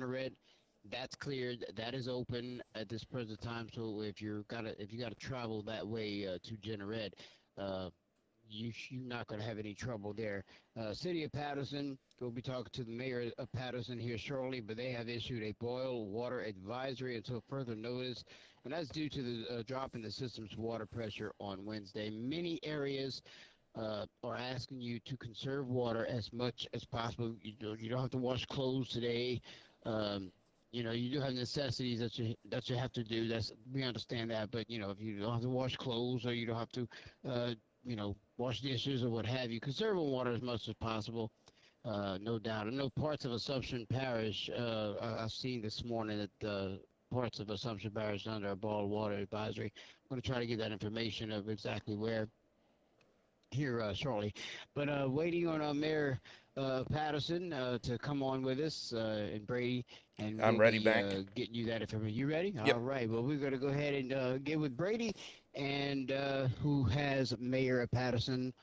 Generate. That's cleared. That is open at this present time. So if you gotta travel that way to Generate, uh, you're not gonna have any trouble there. City of Patterson. We'll be talking to the mayor of Patterson here shortly, but they have issued a boil water advisory until further notice, and that's due to the drop in the system's water pressure on Wednesday. Many areas are asking you to conserve water as much as possible. You don't have to wash clothes today. Um, you do have necessities that you have to do. We understand that, but if you don't have to wash clothes or you don't have to, wash dishes or what have you, conserve water as much as possible. No doubt. I know parts of Assumption Parish. I've seen this morning that parts of Assumption Parish under a boil water advisory. I'm going to try to get that information of exactly where here shortly. But waiting on Mayor Patterson to come on with us and Brady, and I'm we'll ready, be Mac. getting you that information. You ready? All Yep. right. Well, we're going to go ahead and get with Brady, and who has Mayor Patterson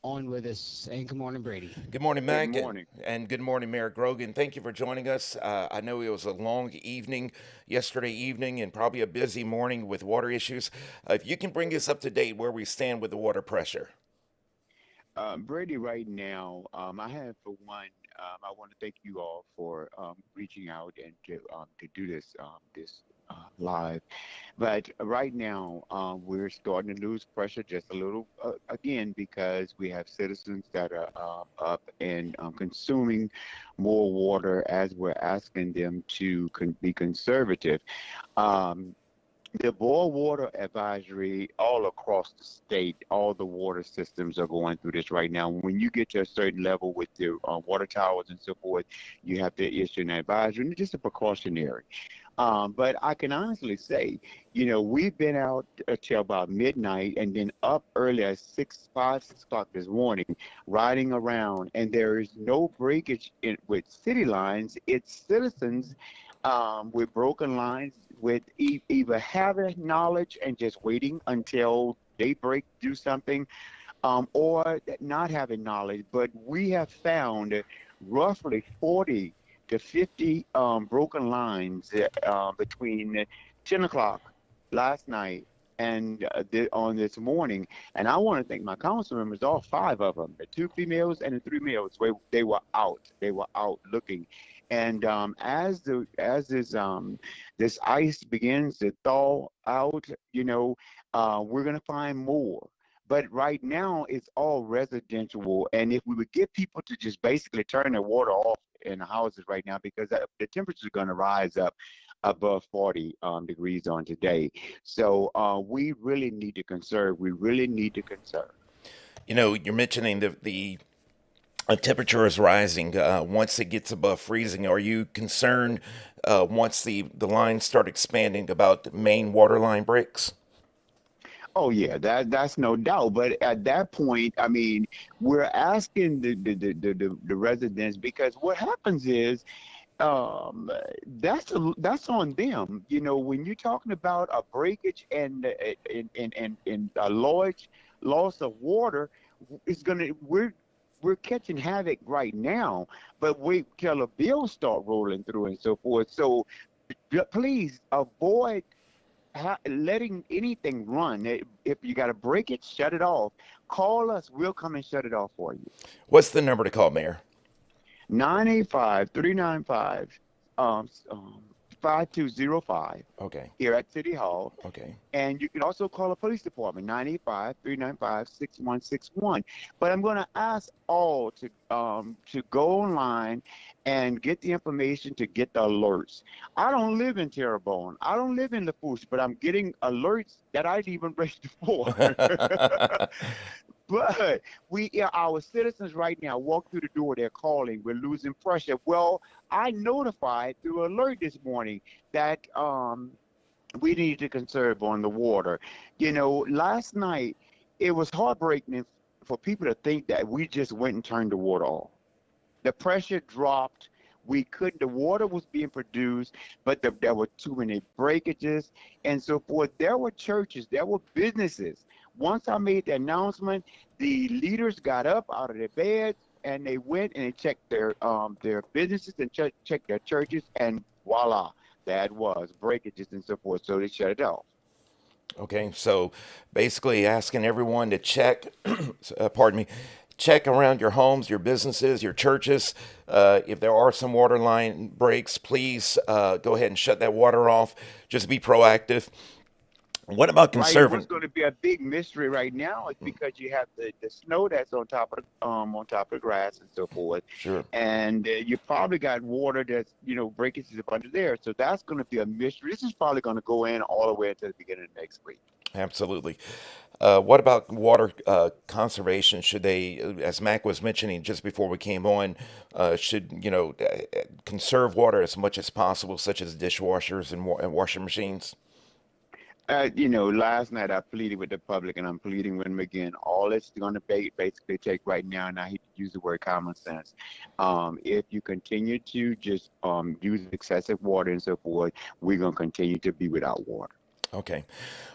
on with us. And good morning, Brady. Good morning, Good Mac, morning. and good morning, Mayor Grogan. Thank you for joining us. I know it was a long evening yesterday evening and probably a busy morning with water issues. If you can bring us up to date where we stand with the water pressure. Brady, right now, I have for one, I want to thank you all for reaching out and to do this live. But right now, we're starting to lose pressure just a little again because we have citizens that are up and consuming more water as we're asking them to be conservative. Um, The boil water advisory all across the state, all the water systems are going through this right now. When you get to a certain level with the water towers and so forth, you have to issue an advisory, and it's just a precautionary. But I can honestly say, we've been out till about midnight and then up early at 6 o'clock this morning, riding around, and there is no breakage with city lines. It's citizens with broken lines, with either having knowledge and just waiting until they break, do something, or not having knowledge. But we have found roughly 40 to 50 broken lines between 10 o'clock last night and on this morning. And I want to thank my council members, all five of them, the two females and the three males. They were out. They were out looking. And this ice begins to thaw out, we're gonna find more. But right now, it's all residential. And if we would get people to just basically turn their water off in the houses right now, because the temperature is going to rise up above 40 degrees on today. So we really need to conserve. We really need to conserve. You're mentioning the temperature is rising. Once it gets above freezing, are you concerned once the lines start expanding about main water line breaks? Oh yeah, that's no doubt. But at that point, I mean, we're asking the residents, because what happens is um, that's on them. When you're talking about a breakage and a large loss of water, it's gonna we're catching havoc right now. But wait till the bills start rolling through and so forth. So please avoid letting anything run. If you got to break it, shut it off. Call us. We'll come and shut it off for you. What's the number to call, Mayor? 985-395 um, um, 5205 Okay. here at City Hall. Okay. And you can also call the police department, 985-395-6161. But I'm going to ask all to go online and get the information, to get the alerts. I don't live in Terrebonne. I don't live in Lafourche, but I'm getting alerts that I didn't even raise before. But our citizens right now walk through the door, they're calling, we're losing pressure. Well, I notified through alert this morning that we need to conserve on the water. Last night it was heartbreaking for people to think that we just went and turned the water off. The pressure dropped. The water was being produced, but there were too many breakages and so forth. There were churches, there were businesses. Once I made the announcement, the leaders got up out of their beds, and they went and they checked their businesses and checked their churches, and voila, that was breakages and so forth. So they shut it off. Okay, so basically asking everyone to check, pardon me, check around your homes, your businesses, your churches. If there are some water line breaks, please go ahead and shut that water off. Just be proactive. What about Right, and what's conserving? going to be a big mystery right now is because you have the snow that's on top of the grass and so forth, Sure. and you probably got water that's breakages up under there. So that's going to be a mystery. This is probably going to go in all the way until the beginning of next week. Absolutely. What about water conservation? Should they, as Mac was mentioning just before we came on, should conserve water as much as possible, such as dishwashers and washing machines? Last night I pleaded with the public, and I'm pleading with them again. All it's going to basically take right now, and I hate to use the word common sense. If you continue to just use excessive water and so forth, we're going to continue to be without water. Okay.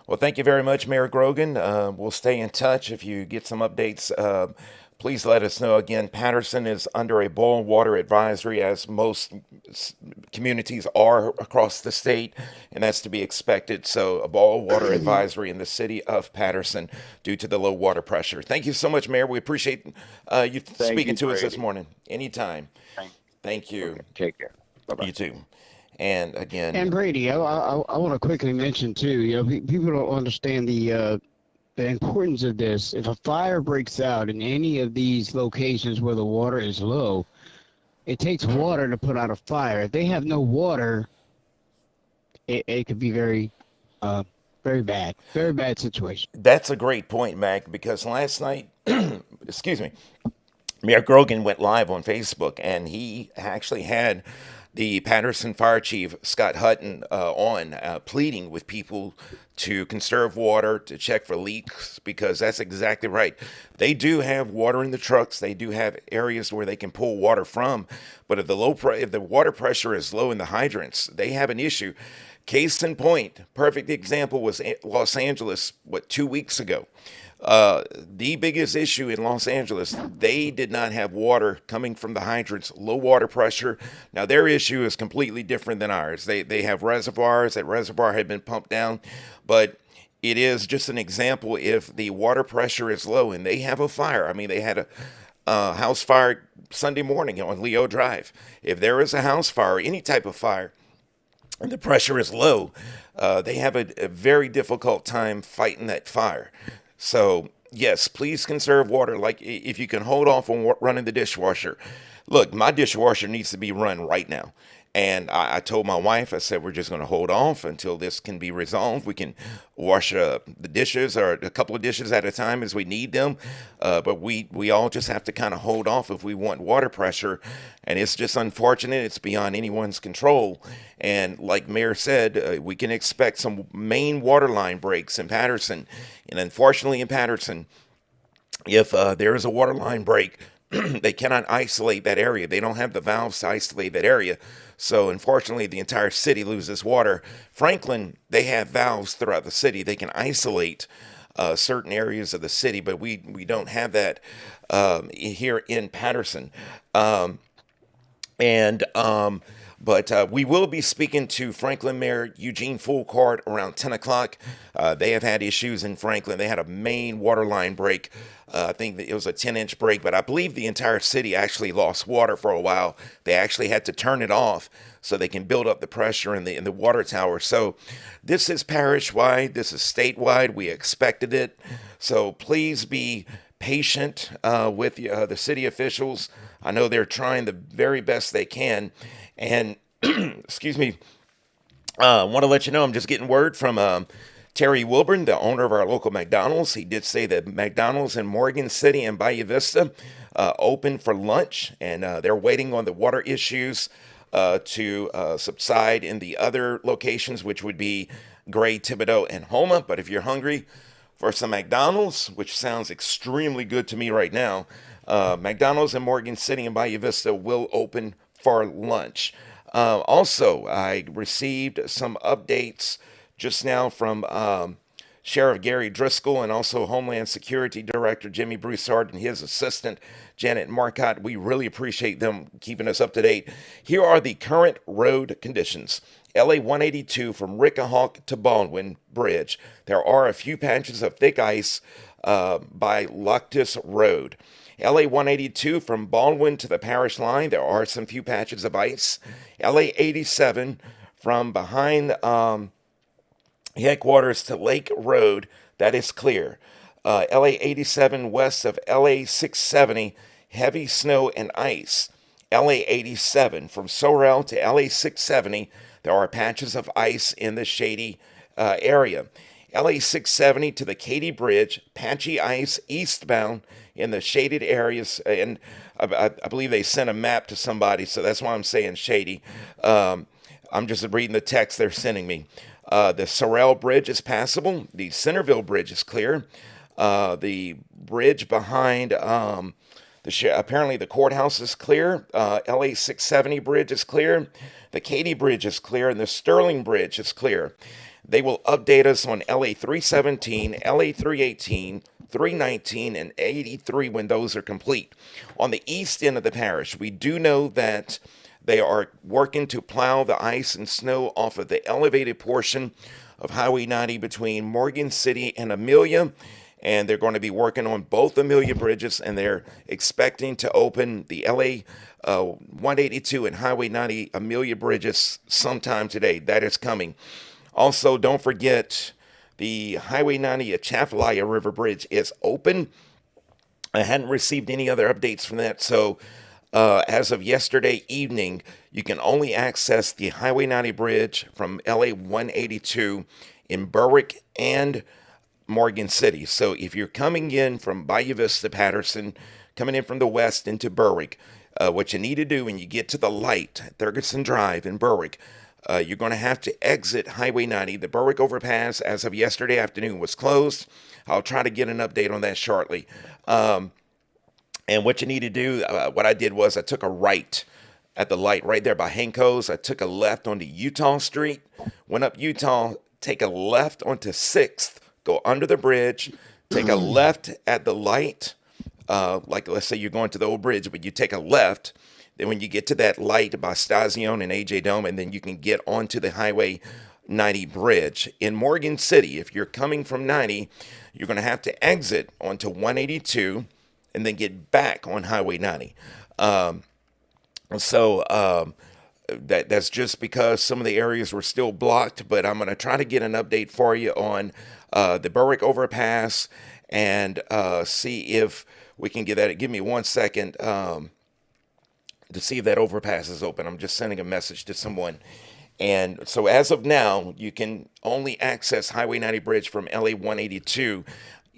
Well, thank you very much, Mayor Grogan. We'll stay in touch. If you get some updates, please let us know. Again, Patterson is under a boil water advisory, as most communities are across the state, and that's to be expected. So, a boil water advisory in the city of Patterson due to the low water pressure. Thank you so much, Mayor. We appreciate you Thank speaking you, to us this Brady. morning. Anytime. Thank. Thank you. Okay. Take care. Bye bye. You too. And again, And Brady, I want to quickly mention too. People don't understand the importance of this. If a fire breaks out in any of these locations where the water is low, it takes water to put out a fire. If they have no water, it could be very bad situation. that's a great point, Mac, because last night, excuse me, Mayor Grogan went live on Facebook, and he actually had the Patterson Fire Chief Scott Hutton on, pleading with people to conserve water, to check for leaks, because that's exactly right. They do have water in the trucks. They do have areas where they can pull water from, but if the water pressure is low in the hydrants, they have an issue. Case in point, perfect example was Los Angeles, 2 weeks ago. The biggest issue in Los Angeles, they did not have water coming from the hydrants, low water pressure. Now, their issue is completely different than ours. They have reservoirs. That reservoir had been pumped down, but it is just an example. If the water pressure is low and they have a fire, I mean, they had a house fire Sunday morning on Leo Drive. If there is a house fire, any type of fire, and the pressure is low, they have a very difficult time fighting that fire. So, yes, please conserve water. Like, if you can hold off on running the dishwasher. Look, my dishwasher needs to be run right now. And I told my wife, I said, we're just going to hold off until this can be resolved. We can wash the dishes, or a couple of dishes at a time as we need them. But we all just have to kind of hold off if we want water pressure. And it's just unfortunate. It's beyond anyone's control. And like Mayor said, we can expect some main water line breaks in Patterson. And unfortunately, in Patterson, if there is a water line break, they cannot isolate that area. They don't have the valves to isolate that area. So, unfortunately, the entire city loses water. Franklin, they have valves throughout the city. They can isolate certain areas of the city, but we don't have that here in Patterson. And but we will be speaking to Franklin Mayor Eugene Foulcard around 10 o'clock. They have had issues in Franklin. They had a main water line break. I think that it was a 10-inch break, but I believe the entire city actually lost water for a while. They actually had to turn it off so they can build up the pressure in the water tower. So this is parish-wide. This is statewide. We expected it. So please be patient with the city officials. I know they're trying the very best they can. And excuse me, want to let you know I'm just getting word from Terry Wilburn, the owner of our local McDonald's. He did say that McDonald's in Morgan City and Bayou Vista open for lunch, and they're waiting on the water issues to subside in the other locations, which would be Gray, Thibodaux, and Homa. But if you're hungry for some McDonald's, which sounds extremely good to me right now, McDonald's in Morgan City and Bayou Vista will open for lunch. Also, I received some updates just now from Sheriff Gary Driscoll and also Homeland Security Director Jimmy Broussard and his assistant Janet Marcotte. We really appreciate them keeping us up to date. Here are the current road conditions. LA 182 from Rickahawk to Baldwin Bridge. There are a few patches of thick ice by Luctus Road. LA 182 from Baldwin to the parish line. There are some few patches of ice. LA 87 from behind headquarters to Lake Road. That is clear. LA 87 west of LA 670. Heavy snow and ice. LA 87 from Sorrel to LA 670. There are patches of ice in the shady area. LA 670 to the Katy Bridge, patchy ice eastbound in the shaded areas. And I believe they sent a map to somebody, so that's why I'm saying shady. I'm just reading the text they're sending me. The Sorrel Bridge is passable. The Centerville Bridge is clear. The bridge behind apparently the courthouse is clear. LA 670 Bridge is clear. The Katy Bridge is clear, and the Sterling Bridge is clear. They will update us on LA 317, LA 318, 319, and 83 when those are complete. On the east end of the parish, we do know that they are working to plow the ice and snow off of the elevated portion of Highway 90 between Morgan City and Amelia. And they're going to be working on both Amelia bridges, and they're expecting to open the LA 182 and Highway 90 Amelia bridges sometime today. That is coming. Also, don't forget the Highway 90 Atchafalaya River Bridge is open. I hadn't received any other updates from that, so as of yesterday evening, you can only access the Highway 90 bridge from LA 182 in Berwick and Morgan City. So if you're coming in from Bayou Vista, Patterson, coming in from the west into Berwick, what you need to do when you get to the light, Thurgeson Drive in Berwick, you're going to have to exit Highway 90. The Berwick overpass, as of yesterday afternoon, was closed. I'll try to get an update on that shortly. And what you need to do, what I did was I took a right at the light right there by Hanco's. I took a left onto Utah Street, went up Utah, take a left onto 6th, go under the bridge, take a left at the light, like let's say you're going to the old bridge, but you take a left. Then when you get to that light by Stazione and AJ Dome, and then you can get onto the Highway 90 bridge. In Morgan City, if you're coming from 90, you're going to have to exit onto 182 and then get back on Highway 90. That's just because some of the areas were still blocked, but I'm going to try to get an update for you on the Berwick overpass and see if we can get that. Give me 1 second to see if that overpass is open. I'm just sending a message to someone. And so as of now, you can only access Highway 90 bridge from LA 182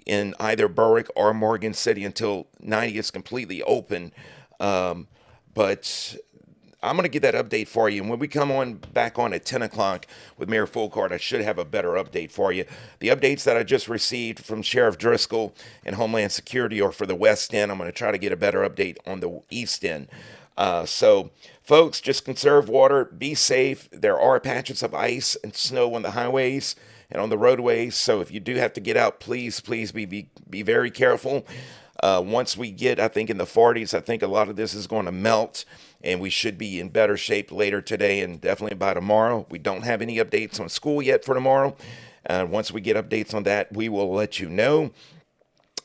in either Berwick or Morgan City until 90 is completely open. But I'm going to get that update for you. And when we come on back on at 10 o'clock with Mayor Foulcard, I should have a better update for you. The updates that I just received from Sheriff Driscoll and Homeland Security are for the West End. I'm going to try to get a better update on the East End. So, folks, just conserve water, be safe. There are patches of ice and snow on the highways and on the roadways. So if you do have to get out, please be very careful. Once we get, I think, in the 40s, I think a lot of this is going to melt, and we should be in better shape later today and definitely by tomorrow. We don't have any updates on school yet for tomorrow. Once we get updates on that, we will let you know.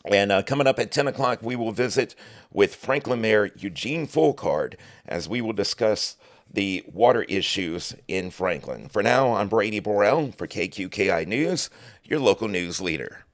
And coming up at 10 o'clock, we will visit with Franklin Mayor Eugene Foulcard as we will discuss the water issues in Franklin. For now, I'm Brady Borrell for KQKI News, your local news leader.